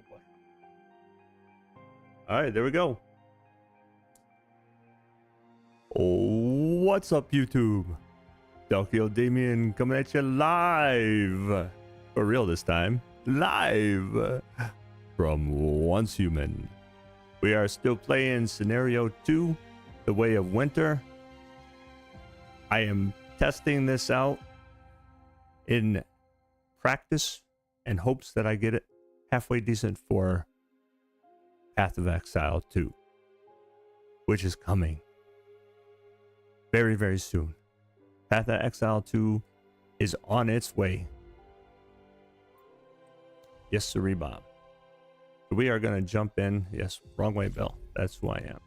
boy. All right, there we go. Oh, what's up, YouTube? DalkielDamion coming at you live. For real this time. Live from Once Human. We are still playing Scenario 2, The Way of Winter. I am testing this out in practice and hopes that I get it halfway decent for Path of Exile 2, which is coming very, very soon. Path of Exile 2 is on its way. Yes, sirree, Bob. We are going to jump in. Yes, wrong way, Bill. That's who I am.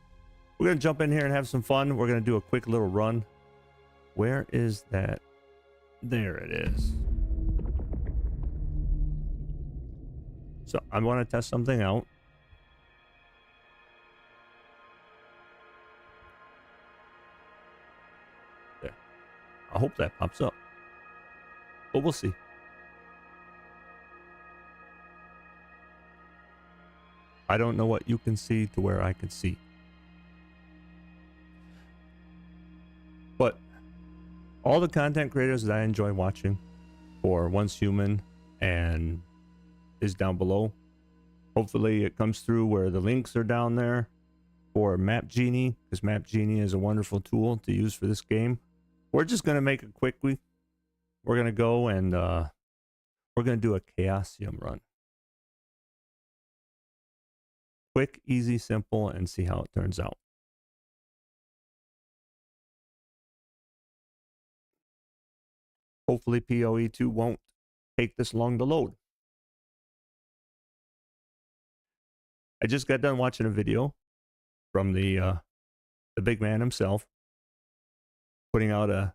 We're going to jump in here and have some fun. We're going to do a quick little run. Where is that? There it is. So I want to test something out. There. I hope that pops up. But we'll see. I don't know what you can see to where I can see. But all the content creators that I enjoy watching for Once Human and is down below. Hopefully it comes through where the links are down there for Map Genie, because Map Genie is a wonderful tool to use for this game. We're just going to make it quickly. We're going to go and we're going to do a Chaosium run. Quick, easy, simple, and see how it turns out. Hopefully PoE 2 won't take this long to load. I just got done watching a video from the big man himself, putting out a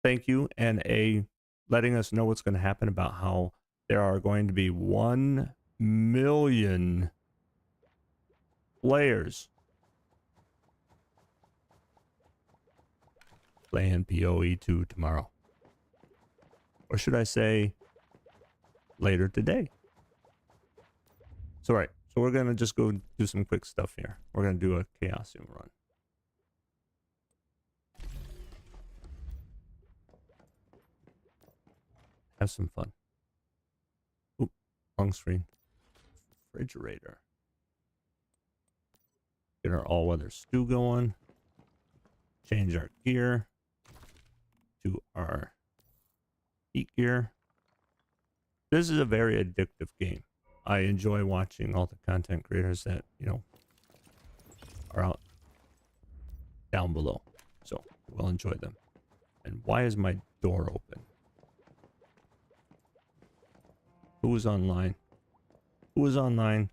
thank you and a letting us know what's going to happen about how there are going to be 1 million players playing PoE 2 tomorrow. Or should I say later today? So, right. So we're going to just go do some quick stuff here. We're going to do a Chaosium run. Have some fun. Oop, wrong screen. Refrigerator. Get our all-weather stew going. Change our gear to our heat gear. This is a very addictive game. I enjoy watching all the content creators that, you know, are out down below. So we'll enjoy them. And why is my door open? Who is online? Who is online?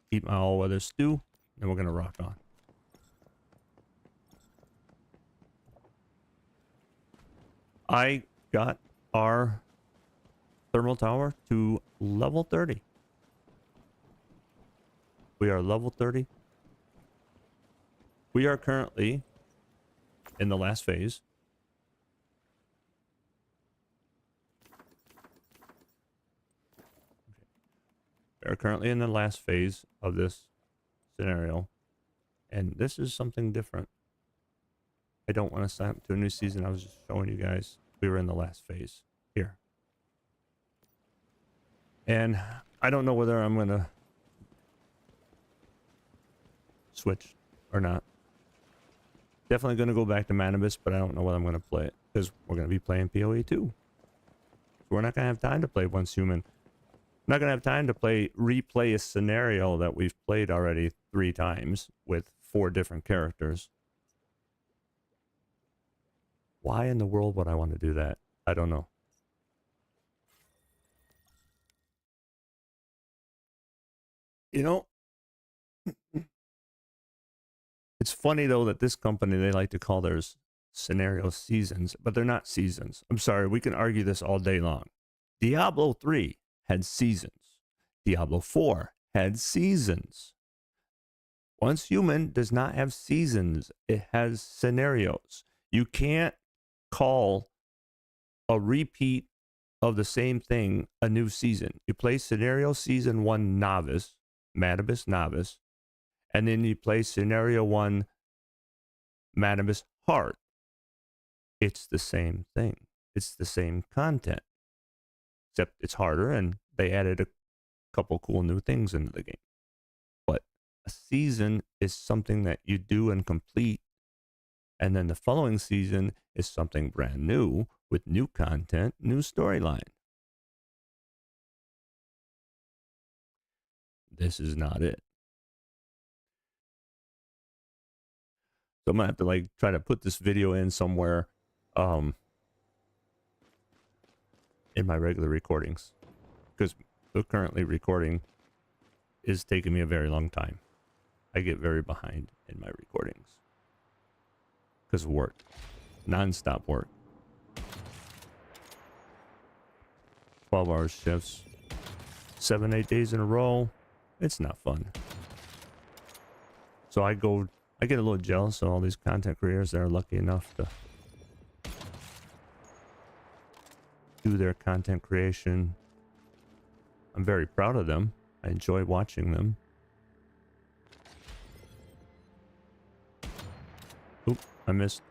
Eat my all-weather stew, and we're going to rock on. I got our thermal tower to level 30. We are level 30. We are currently in the last phase. We are currently in the last phase of this scenario. And this is something different. I don't want to sign up to a new season. I was just showing you guys. We were in the last phase here. And I don't know whether I'm going to switch or not. Definitely going to go back to Manibus, but I don't know whether I'm going to play it. Because we're going to be playing PoE 2. We're not going to have time to play Once Human. I'm not going to have time to replay a scenario that we've played already 3 times with 4 different characters. Why in the world would I want to do that? I don't know. You know, it's funny though that this company, they like to call theirs scenario seasons, but they're not seasons. I'm sorry, we can argue this all day long. Diablo 3 had seasons. Diablo 4 had seasons. Once Human does not have seasons, it has scenarios. You can't call a repeat of the same thing a new season. You play Scenario Season 1 Novice, Manibus Novice, and then you play Scenario 1 Manibus Hard. It's the same thing. It's the same content, except it's harder, and they added a couple cool new things into the game. But a season is something that you do and complete, and then the following season is something brand new with new content, new storyline. This is not it. So I'm gonna have to like try to put this video in somewhere in my regular recordings, because the currently recording is taking me a very long time. I get very behind in my recordings because of work, non-stop work, 12-hour shifts, 7-8 days in a row. It's not fun. So I get a little jealous of all these content creators that are lucky enough to do their content creation. I'm very proud of them. I enjoy watching them. Oop, I missed.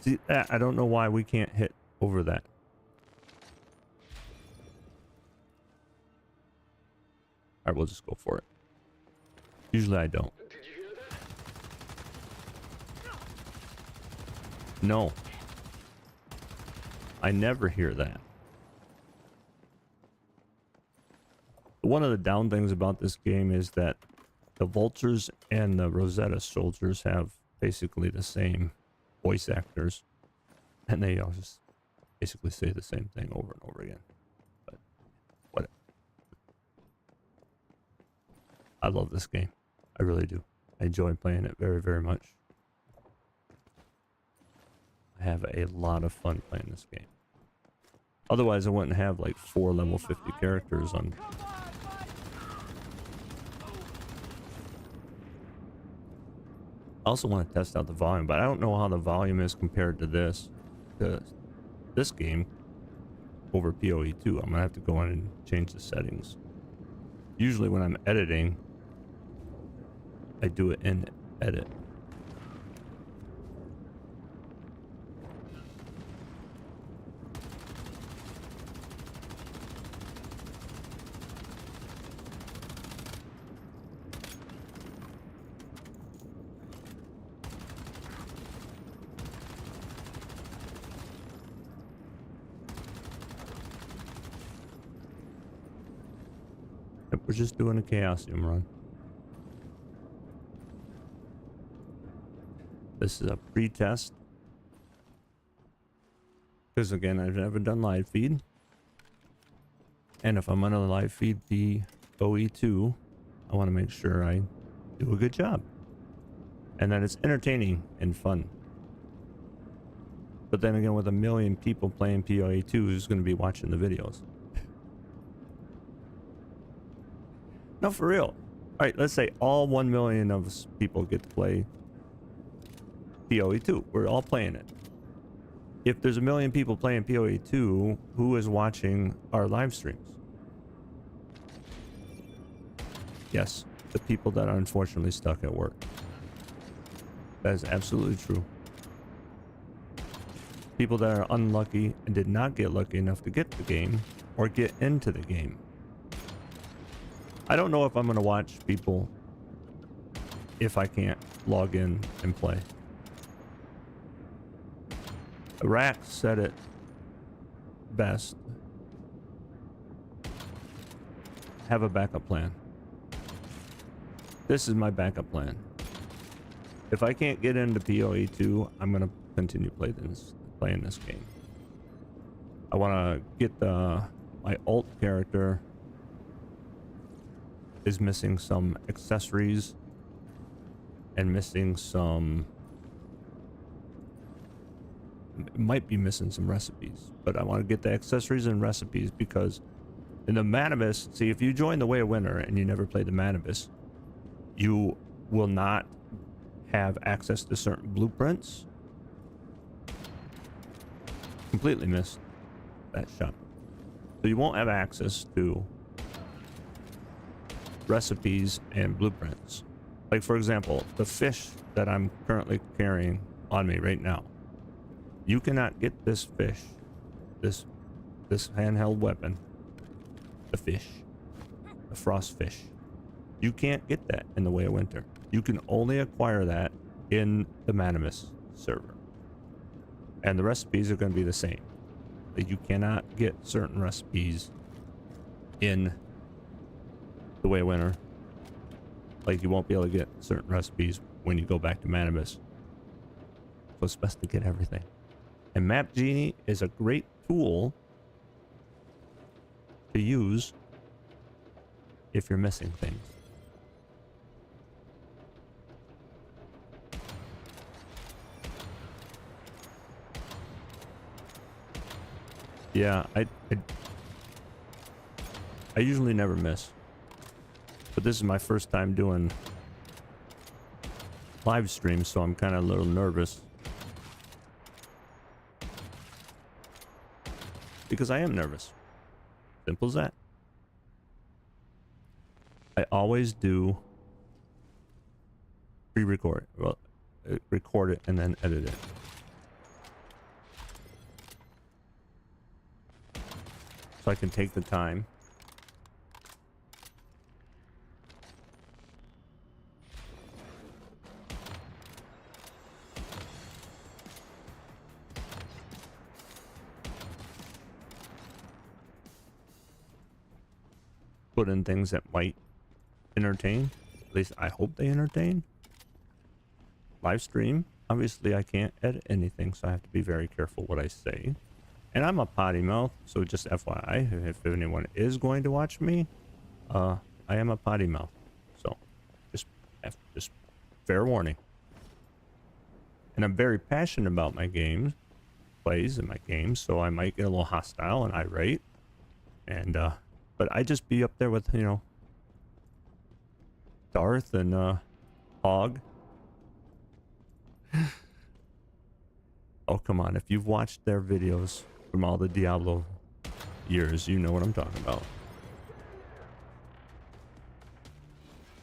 See, I don't know why we can't hit over that. Alright, we'll just go for it. Usually I don't. No. I never hear that. One of the down things about this game is that the Vultures and the Rosetta Soldiers have basically the same voice actors, and they all just basically say the same thing over and over again. But whatever. I love this game. I really do. I enjoy playing it very, very much. I have a lot of fun playing this game. Otherwise, I wouldn't have like 4 level 50 characters on. I also want to test out the volume, but I don't know how the volume is compared to this game over PoE2. I'm gonna have to go in and change the settings. Usually when I'm editing, I do it in edit. We're just doing a Chaosium run. This is a pre-test. Because again, I've never done live feed. And if I'm gonna live feed the OE2, I want to make sure I do a good job. And that it's entertaining and fun. But then again, with 1 million people playing PoE2, who's going to be watching the videos? No, for real. All right, let's say all 1 million of us people get to play PoE2. We're all playing it. If there's 1 million people playing PoE2, who is watching our live streams? Yes, the people that are unfortunately stuck at work. That is absolutely true. People that are unlucky and did not get lucky enough to get the game or get into the game. I don't know if I'm going to watch people if I can't log in and play. Iraq said it best. Have a backup plan. This is my backup plan. If I can't get into PoE2, I'm going to continue playing this game. I want to get my alt character is missing some accessories and missing some, might be missing some recipes, but I want to get the accessories and recipes because in the Manibus, see, if you join the Way of Winter and you never play the Manibus, you will not have access to certain blueprints. Completely missed that shot. So you won't have access to recipes and blueprints. Like, for example, the fish that I'm currently carrying on me right now. You cannot get this fish, this handheld weapon, the fish, the frost fish. You can't get that in the Way of Winter. You can only acquire that in the Manimus server. And the recipes are going to be the same. Like, you cannot get certain recipes in the Way of Winter. Like, you won't be able to get certain recipes when you go back to Manimus. So it's best to get everything. And Map Genie is a great tool to use if you're missing things. Yeah, I usually never miss. But this is my first time doing live streams, so I'm kind of a little nervous. Because I am nervous. Simple as that. I always do pre-record. Well, record it and then edit it. So I can take the time. Put in things that might entertain. At least I hope they entertain. Live stream. Obviously I can't edit anything, so I have to be very careful what I say. And I'm a potty mouth, so just FYI, if anyone is going to watch me, I am a potty mouth. So just fair warning. And I'm very passionate about my games, plays and my games, so I might get a little hostile and irate. And but I just be up there with, you know, Darth and Hog. Oh, come on. If you've watched their videos from all the Diablo years, you know what I'm talking about.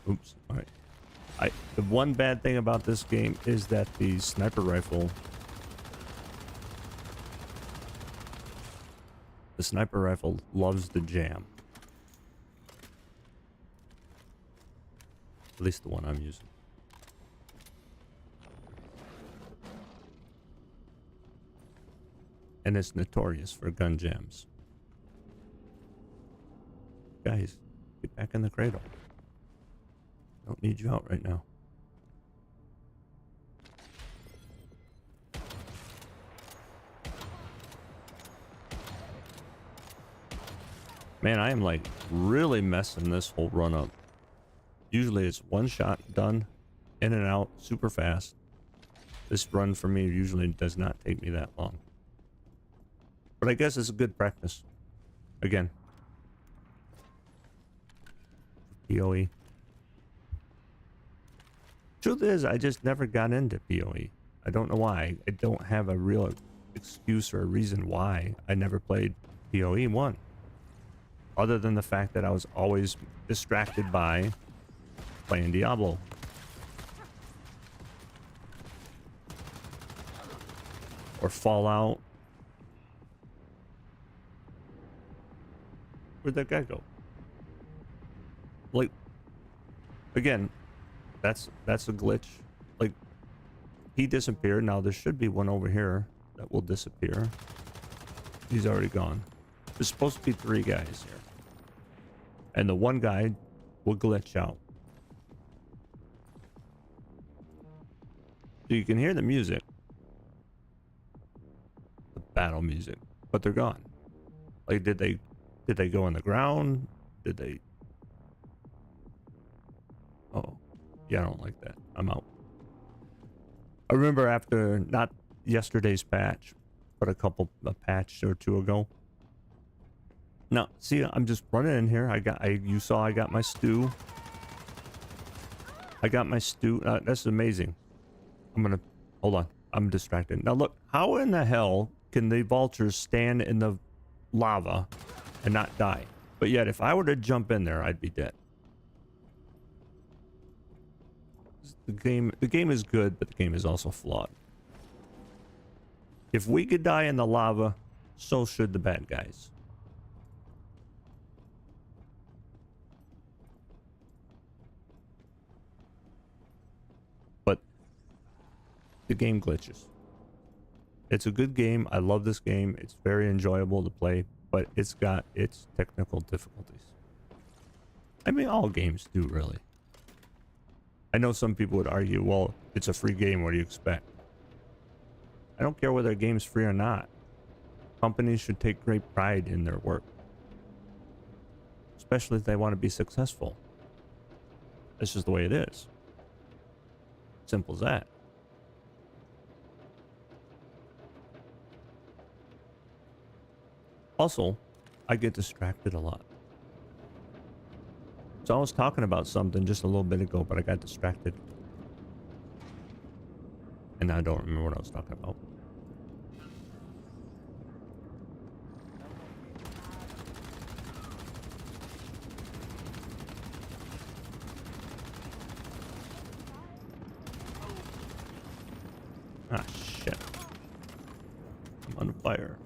Oops. All right. The one bad thing about this game is that the sniper rifle, loves the jam. At least the one I'm using. And it's notorious for gun jams. Guys, get back in the cradle. Don't need you out right now. Man, I am like really messing this whole run up. Usually it's one shot done, in and out, super fast. This run for me usually does not take me that long. But I guess it's a good practice. Again. PoE. Truth is, I just never got into PoE. I don't know why. I don't have a real excuse or a reason why I never played PoE 1. Other than the fact that I was always distracted by playing Diablo. Or Fallout. Where'd that guy go? Like, again, that's a glitch. Like, he disappeared. Now there should be one over here that will disappear. He's already gone. There's supposed to be 3 guys here. And the one guy will glitch out. So you can hear the music. The battle music. But they're gone. Like, did they go on the ground? Did they... Oh. Yeah, I don't like that. I'm out. I remember after, not yesterday's patch, but a patch or 2 ago. Now, see, I'm just running in here. You saw I got my stew. That's amazing. I'm gonna... Hold on. I'm distracted. Now look, how in the hell can the vultures stand in the lava and not die? But yet, if I were to jump in there, I'd be dead. The game is good, but the game is also flawed. If we could die in the lava, so should the bad guys. But the game glitches. It's a good game. I love this game. It's very enjoyable to play, but it's got its technical difficulties. I mean, all games do, really. I know some people would argue, well, it's a free game. What do you expect? I don't care whether a game's free or not. Companies should take great pride in their work, especially if they want to be successful. That's just the way it is. Simple as that. Also, I get distracted a lot. So I was talking about something just a little bit ago, but I got distracted. And I don't remember what I was talking about. Ah, shit. I'm on fire.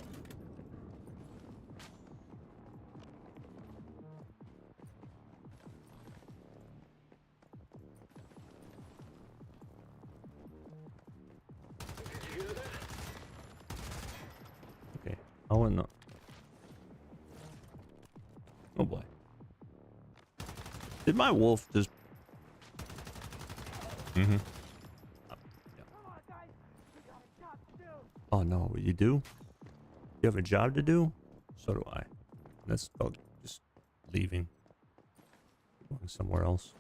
Okay. Oh, no. Oh, boy. Did my wolf just... Mm-hmm. Oh, no. You do? You have a job to do? So do I. That's about just leaving. Going somewhere else.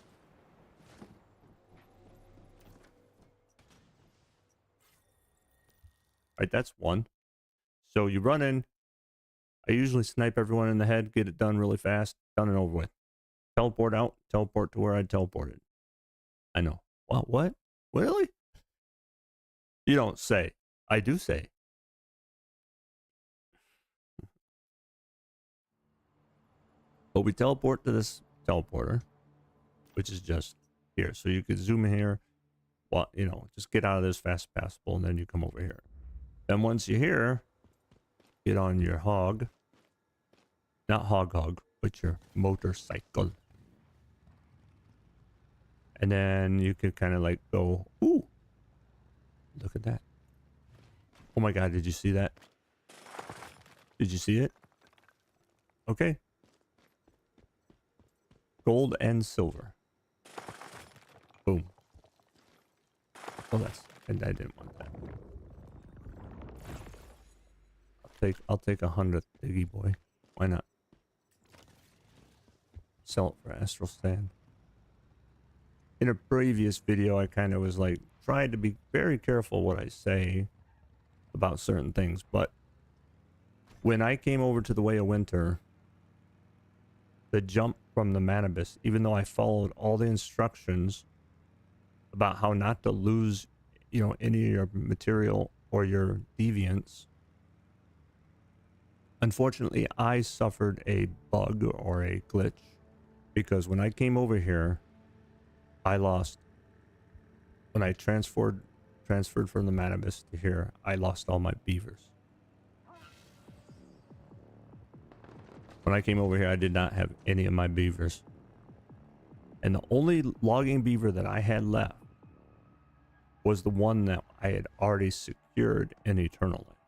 Right, that's one. So you run in. I usually snipe everyone in the head, get it done really fast, done and over with. Teleport out, teleport to where I teleported. I know. Wow, what? Really? You don't say. I do say. But we teleport to this teleporter, which is just here. So you could zoom in here. Well, you know, just get out of this fast as possible, and then you come over here. Then once you're here, get on your hog. Not hog, but your motorcycle. And then you could kind of like go, ooh, look at that. Oh my God, did you see that? Did you see it? Okay. Gold and silver. Boom. Oh, that's, and I didn't want that. I'll take 100, Diggy boy. Why not? Sell it for astral sand. In a previous video, I kind of was like, trying to be very careful what I say about certain things, but when I came over to the Way of Winter, the jump from the Manibus, even though I followed all the instructions about how not to lose, you know, any of your material or your deviants, unfortunately, I suffered a bug or a glitch because when I came over here, I lost, when I transferred from the Manibus to here, I lost all my beavers. When I came over here, I did not have any of my beavers. And the only logging beaver that I had left was the one that I had already secured in Eternal Land.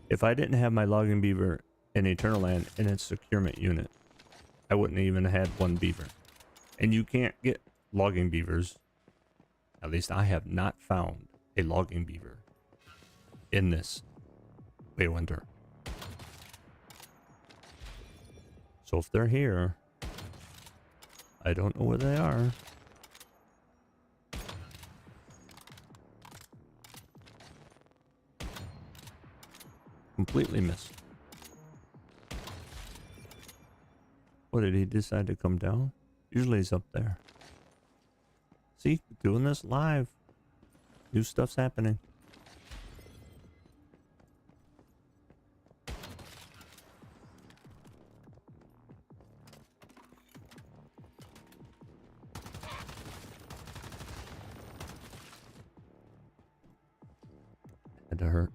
If I didn't have my logging beaver in Eternal Land in its securement unit, I wouldn't even have had one beaver. And you can't get logging beavers. At least I have not found a logging beaver in this Way of Winter. So if they're here, I don't know where they are. Completely missed. What, did he decide to come down? Usually he's up there. See, doing this live. New stuff's happening. Had to hurt.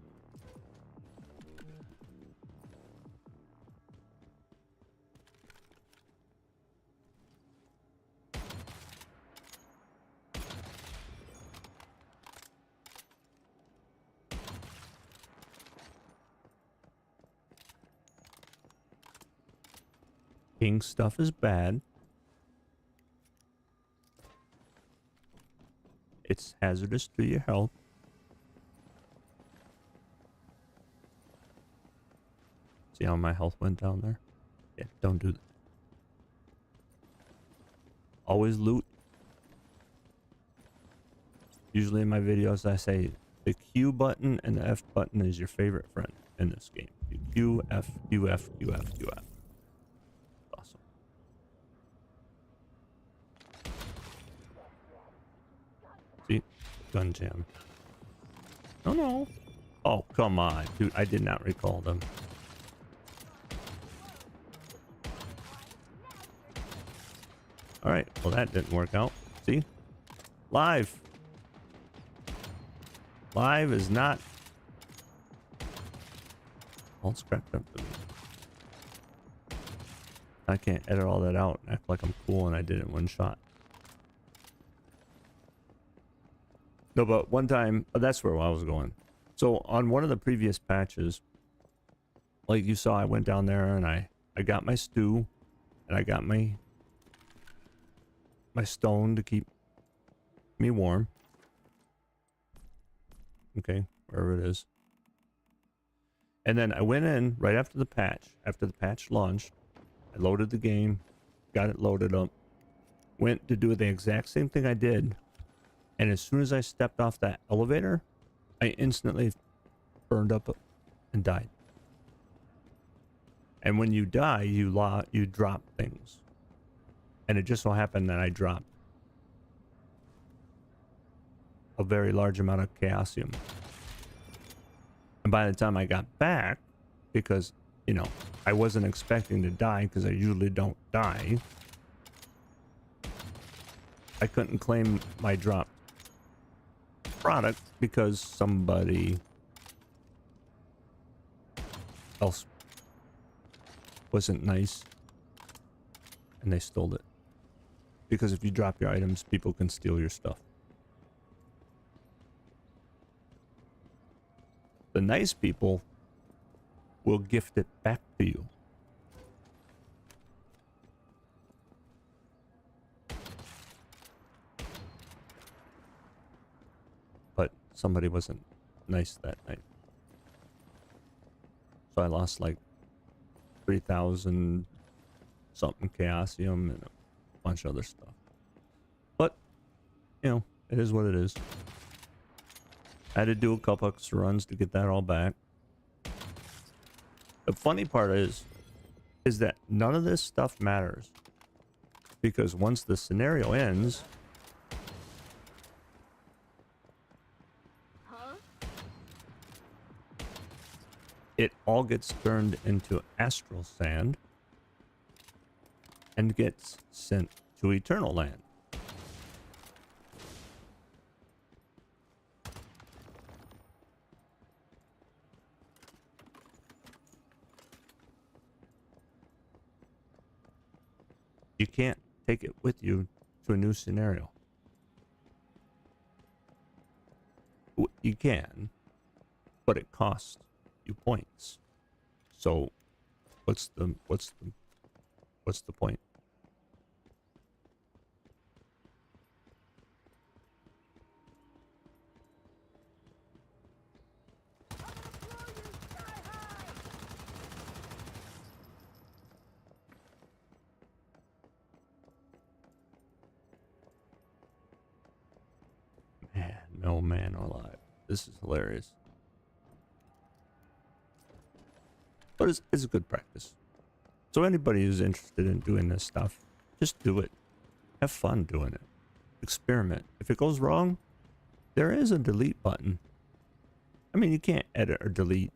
King stuff is bad. It's hazardous to your health. See how my health went down there? Yeah, don't do that. Always loot. Usually in my videos I say the Q button and the F button is your favorite friend in this game. You Q, F, Q, F, Q, F, Q, F. Awesome. See? Gun jam. Oh no. Oh, come on. Dude, I did not recall them. Alright, well that didn't work out. See? Live. Live is not all it's cracked up to me. I can't edit all that out and act like I'm cool and I did it in one shot. No, but one time, that's where I was going. So on one of the previous patches, like you saw, I went down there and I got my stew and I got my stone to keep me warm. Okay, wherever it is. And then I went in right after the patch launched. I loaded the game, got it loaded up, went to do the exact same thing I did. And as soon as I stepped off that elevator, I instantly burned up and died. And when you die, you drop things. And it just so happened that I dropped a very large amount of chaosium. And by the time I got back, because, you know, I wasn't expecting to die because I usually don't die, I couldn't claim my dropped product because somebody else wasn't nice and they stole it. Because if you drop your items, people can steal your stuff. The nice people will gift it back to you. But somebody wasn't nice that night. So I lost like 3,000 something chaosium and a bunch of other stuff. But, you know, it is what it is. I had to do a couple extra runs to get that all back. The funny part is that none of this stuff matters. Because once the scenario ends, it all gets turned into astral sand and gets sent to Eternal Land. You can't take it with you to a new scenario. You can, but it costs you points. So what's the point? Man, no man alive. This is hilarious. But it's a good practice. So anybody who's interested in doing this stuff, just do it. Have fun doing it. Experiment. If it goes wrong, there is a delete button. I mean, you can't edit or delete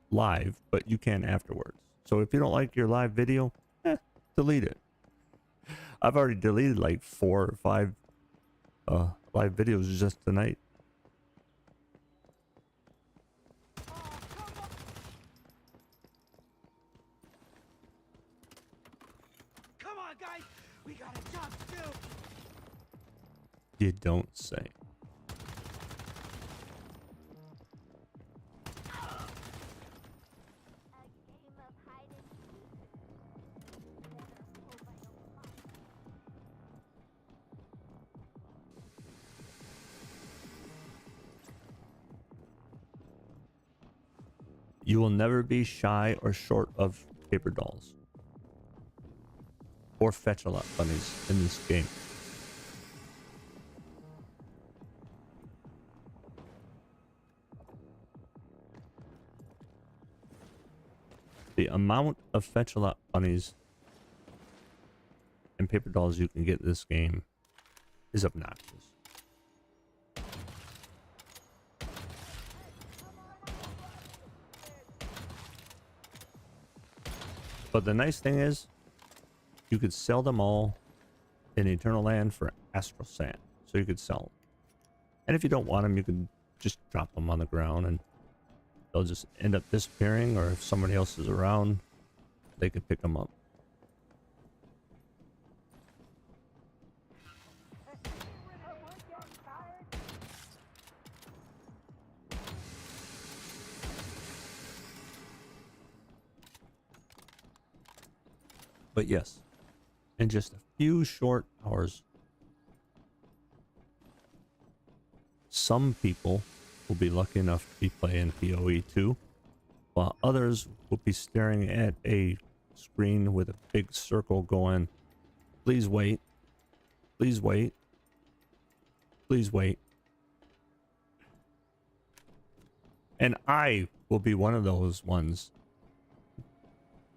live, but you can afterwards. So if you don't like your live video, delete it. I've already deleted like 4 or 5 live videos just tonight. Come on, guys, we got a job to do. You don't say. You will never be shy or short of paper dolls. Or fetch-a-lot bunnies in this game. The amount of fetch-a-lot bunnies and paper dolls you can get in this game is obnoxious. But the nice thing is, you could sell them all in Eternal Land for Astral Sand. So you could sell them. And if you don't want them, you could just drop them on the ground and they'll just end up disappearing, or if somebody else is around, they could pick them up. But yes, in just a few short hours, some people will be lucky enough to be playing PoE 2, while others will be staring at a screen with a big circle going, please wait, please wait, please wait. And I will be one of those ones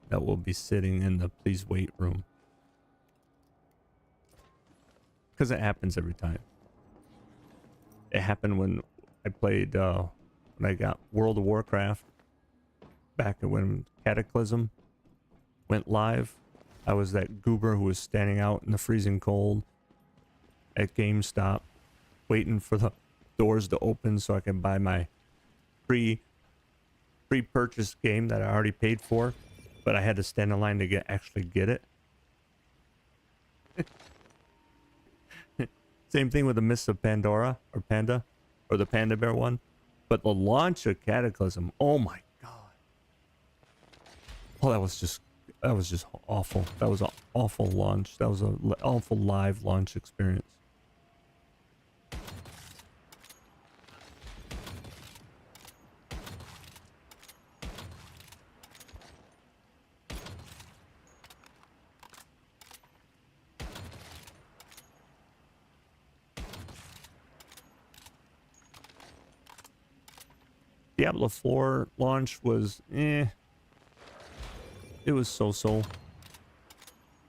that will be sitting in the please wait room. Because it happens every time. It happened when I played, when I got World of Warcraft, back when Cataclysm went live. I was that goober who was standing out in the freezing cold at GameStop, waiting for the doors to open so I can buy my pre-purchased game that I already paid for, but I had to stand in line to actually get it. Same thing with the Mists of Pandora, or Panda, or the Panda Bear one. But the launch of Cataclysm, oh my god. Oh, that was just awful. That was an awful launch. That was an awful live launch experience. Diablo 4 launch was it was so-so.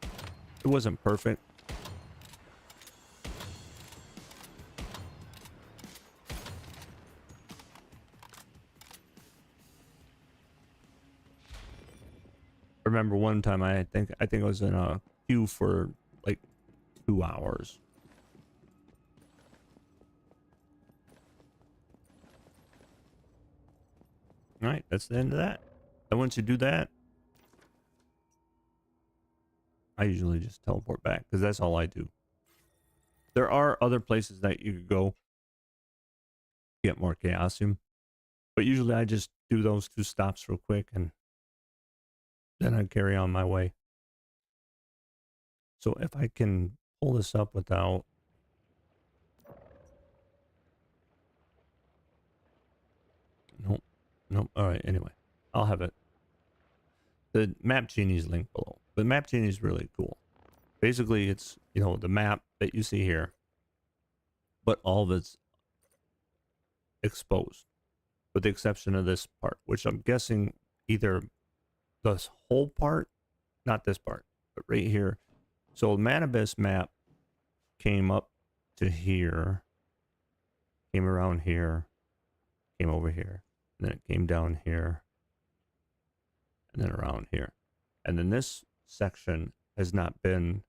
It wasn't perfect. I remember one time I think I was in a queue for like 2 hours. All right, that's the end of that. And once you do that, I usually just teleport back because that's all I do. There are other places that you could go get more chaosium, but usually I just do those 2 stops real quick and then I carry on my way. So if I can pull this up without... Nope. Nope. All right. Anyway, I'll have it. The Map Genie's link below. The Map Genie is really cool. Basically, it's, you know, the map that you see here, but all of it's exposed, with the exception of this part, which I'm guessing either this whole part not this part, but right here. So Manibus map came up to here, came around here, came over here, and then it came down here, and then around here. And then this section has not been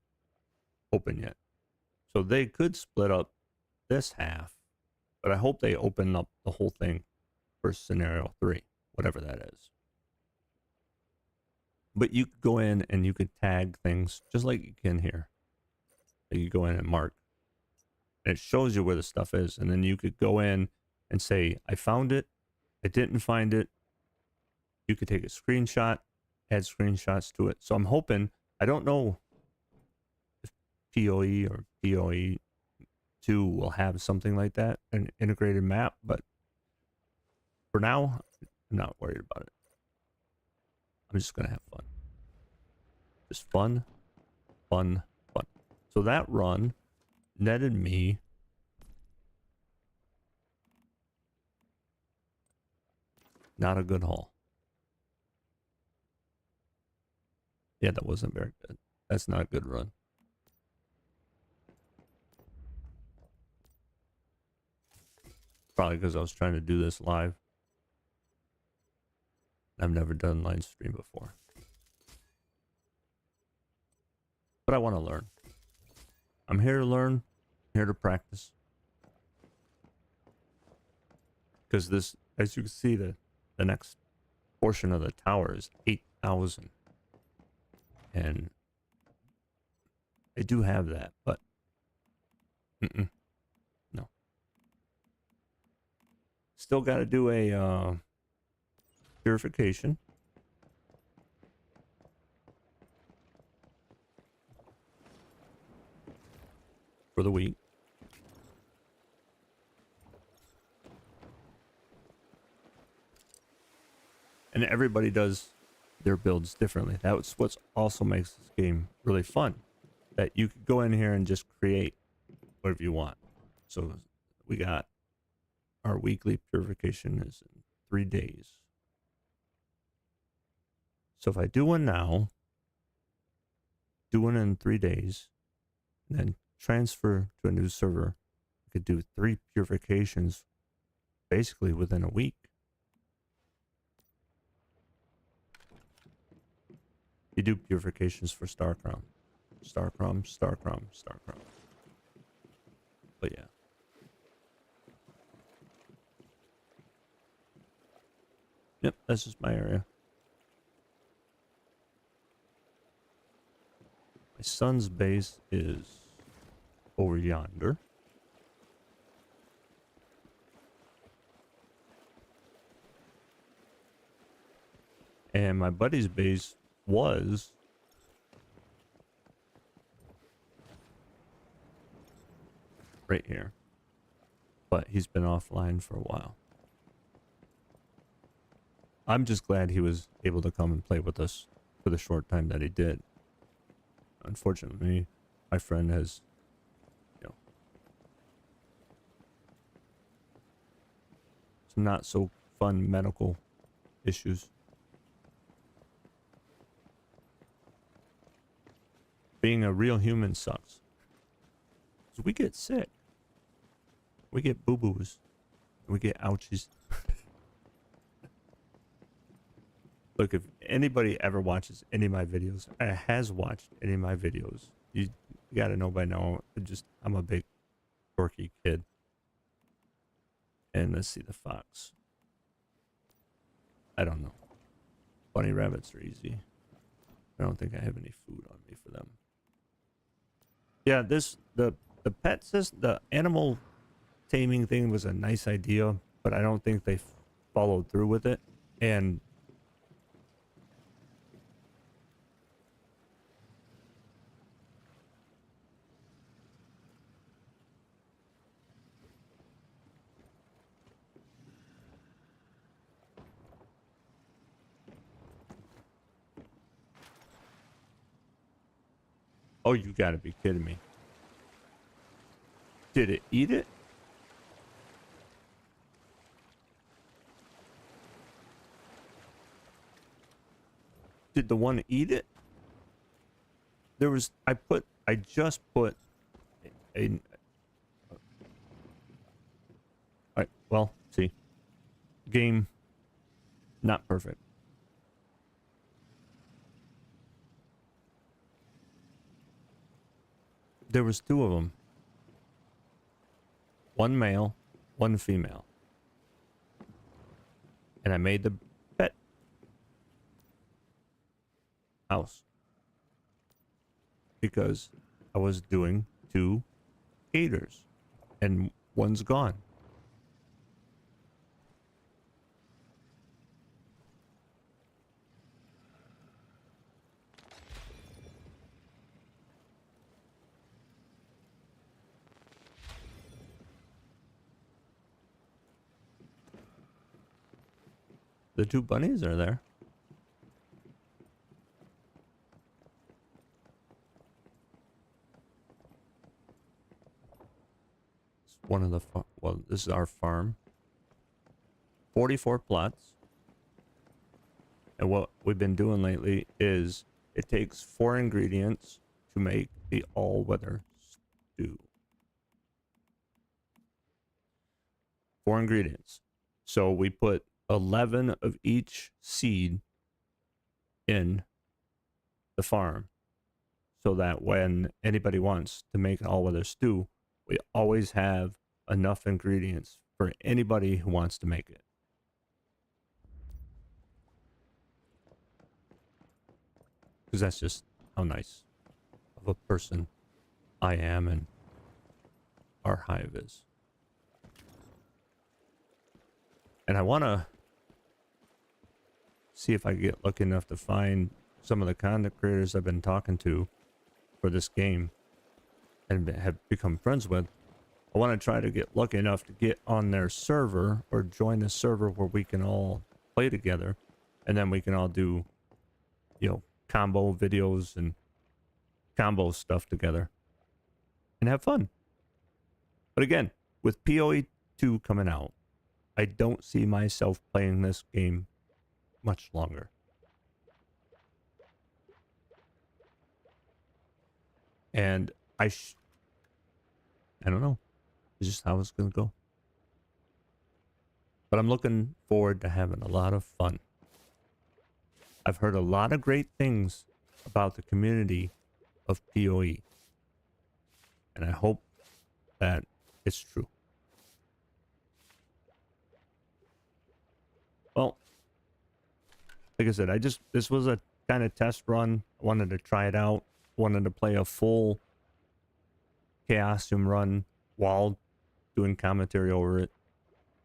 open yet. So they could split up this half, but I hope they open up the whole thing for scenario 3, whatever that is. But you could go in and you could tag things just like you can here. You go in and mark. And it shows you where the stuff is. And then you could go in and say, I found it. I didn't find it. You could take a screenshot, add screenshots to it. So I'm hoping, I don't know if PoE or PoE 2 will have something like that, an integrated map, but for now, I'm not worried about it. I'm just going to have fun. Just fun, fun, fun. So that run netted me not a good haul. Yeah, that wasn't very good. That's not a good run. Probably because I was trying to do this live. I've never done live stream before. But I want to learn. I'm here to learn, here to practice. Because this, as you can see, the next portion of the tower is 8,000. And I do have that, but no. Still got to do a purification. For the week. And everybody does their builds differently. That's what also makes this game really fun. That you could go in here and just create whatever you want. So we got our weekly purification is in 3 days. So if I do one now, do one in 3 days, and then transfer to a new server, I could do 3 purifications basically within a week. You do purifications for Star Crown. Star Crown, Star Crown, Star Crown. But yeah. Yep, that's just my area. My son's base is over yonder. And my buddy's base was right here. But he's been offline for a while. I'm just glad he was able to come and play with us for the short time that he did. Unfortunately, my friend has, some not so fun medical issues. Being a real human sucks. So we get sick. We get boo-boos. We get ouchies. Look, if anybody ever watches any of my videos, has watched any of my videos, you gotta know by now, I'm a big dorky kid. And let's see the fox. I don't know. Bunny rabbits are easy. I don't think I have any food on me for them. Yeah, the pet system, the animal taming thing was a nice idea, but I don't think they followed through with it. And oh, you gotta be kidding me. Did it eat it? Did the one eat it? there was, I just put a, alright, well, see, game, not perfect. There was 2 of them. One male, one female. And I made the pet house because I was doing 2 gators and one's gone. The 2 bunnies are there. It's one of the well, this is our farm. 44 plots. And what we've been doing lately is it takes 4 ingredients to make the all-weather stew. 4 ingredients. So we put 11 of each seed in the farm so that when anybody wants to make an all-weather stew, we always have enough ingredients for anybody who wants to make it. Because that's just how nice of a person I am and our hive is. And I want to see if I get lucky enough to find some of the content creators I've been talking to for this game and have become friends with. I want to try to get lucky enough to get on their server or join a server where we can all play together, and then we can all do, you know, combo videos and combo stuff together and have fun. But again, with PoE 2 coming out, I don't see myself playing this game much longer. And I don't know. It's just how it's going to go. But I'm looking forward to having a lot of fun. I've heard a lot of great things about the community of PoE. And I hope that it's true. Well, like I said, this was a kind of test run. I wanted to try it out. Wanted to play a full Chaosium run while doing commentary over it,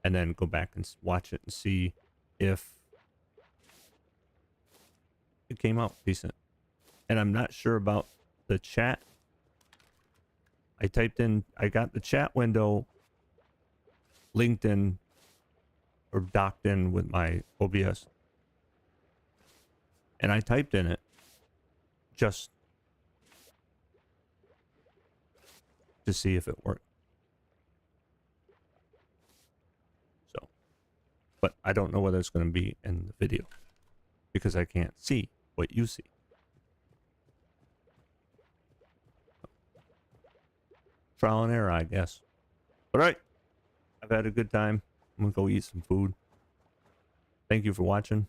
and then go back and watch it and see if it came out decent. And I'm not sure about the chat. I got the chat window linked in or docked in with my OBS. And I typed in it just to see if it worked. So, but I don't know whether it's going to be in the video because I can't see what you see. Trial and error, I guess. All right. I've had a good time. I'm going to go eat some food. Thank you for watching.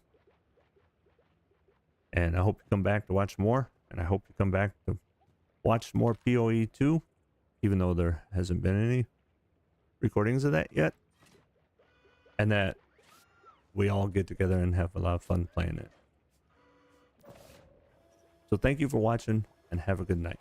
And I hope you come back to watch more. And I hope you come back to watch more PoE 2. Even though there hasn't been any recordings of that yet. And that we all get together and have a lot of fun playing it. So thank you for watching and have a good night.